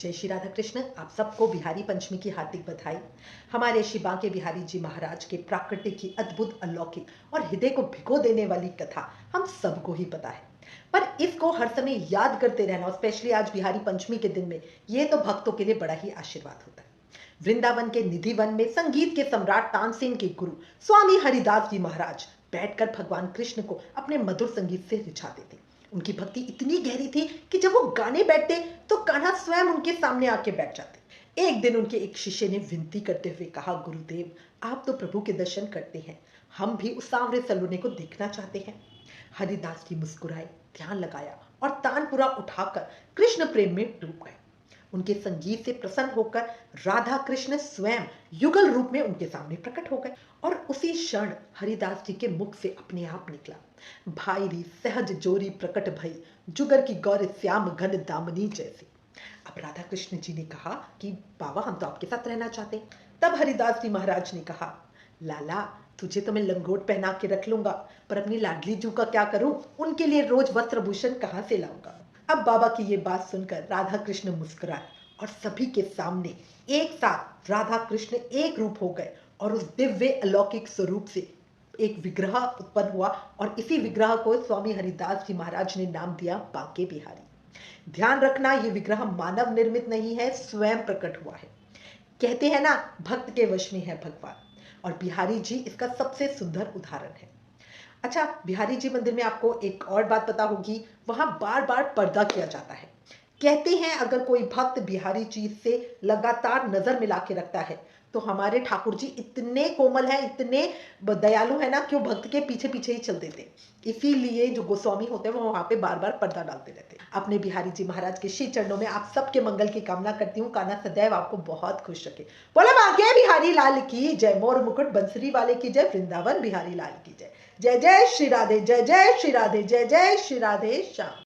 जय श्री राधा कृष्ण। आप सबको बिहारी पंचमी की हार्दिक बधाई। हमारे श्री बांके बिहारी जी महाराज के प्राकृतिक की अद्भुत, अलौकिक और हृदय को भिगो देने वाली कथा हम सबको ही पता है, पर इसको हर समय याद करते रहना और स्पेशली आज बिहारी पंचमी के दिन में ये तो भक्तों के लिए बड़ा ही आशीर्वाद होता है। वृंदावन के निधि वन में संगीत के सम्राट तानसेन के गुरु स्वामी हरिदास जी महाराज बैठकर भगवान कृष्ण को अपने मधुर संगीत से रिझाते थे। उनकी भक्ति इतनी गहरी थी कि जब वो गाने बैठते तो कान्हा स्वयं उनके सामने आके बैठ जाते। एक दिन उनके एक शिष्य ने विनती करते हुए कहा, गुरुदेव आप तो प्रभु के दर्शन करते हैं, हम भी उस सांवरे सलोने को देखना चाहते हैं। हरिदास जी मुस्कुराए, ध्यान लगाया और तानपुरा उठाकर कृष्ण प्रेम में डूब गए। उनके संगीत से प्रसन्न होकर राधा कृष्ण स्वयं युगल रूप में उनके सामने प्रकट हो गए और उसी क्षण हरिदास जी के मुख से अपने आप निकला, भाई री सहज जोरी प्रकट भई, जुगर की गौर श्याम घन दामनी जैसी। अब राधा कृष्ण जी ने कहा कि बाबा हम तो आपके साथ रहना चाहते हैं। तब हरिदास जी महाराज ने कहा, लाला तुझे तो मैं लंगोट पहना के रख लूंगा, पर अपनी लाडली जू का क्या करूं, उनके लिए रोज वस्त्र भूषण कहां से लाऊंगा। अब बाबा की ये बात सुनकर राधा कृष्ण मुस्कुराए और सभी के सामने एक साथ राधा कृष्ण एक रूप हो गए और उस दिव्य अलौकिक स्वरूप से एक विग्रह उत्पन्न हुआ और इसी विग्रह को स्वामी हरिदास जी महाराज ने नाम दिया बांके बिहारी। ध्यान रखना, ये विग्रह मानव निर्मित नहीं है, स्वयं प्रकट हुआ है। कहते हैं ना, भक्त के वश में है भगवान, और बिहारी जी इसका सबसे सुंदर उदाहरण है। अच्छा, बिहारी जी मंदिर में आपको एक और बात पता होगी, वहां बार बार पर्दा किया जाता है। कहते हैं अगर कोई भक्त बिहारी जी से लगातार नजर मिला के रखता है तो हमारे ठाकुर जी इतने कोमल हैं, इतने दयालु है ना कि वो भक्त के पीछे पीछे ही चल देते हैं। इसीलिए जो गोस्वामी होते हैं वो वहां पे बार बार पर्दा डालते रहते हैं। अपने बिहारी जी महाराज के श्री चरणों में आप सबके मंगल की कामना करती हूँ। कान्हा सदैव आपको बहुत खुश रखे। बोला बांके बिहारी लाल की जय, मोर मुकुट बंसरी वाले की जय, वृंदावन बिहारी लाल की जय। जय जय श्री राधे, जय जय श्री राधे, जय जय श्री राधे श्याम।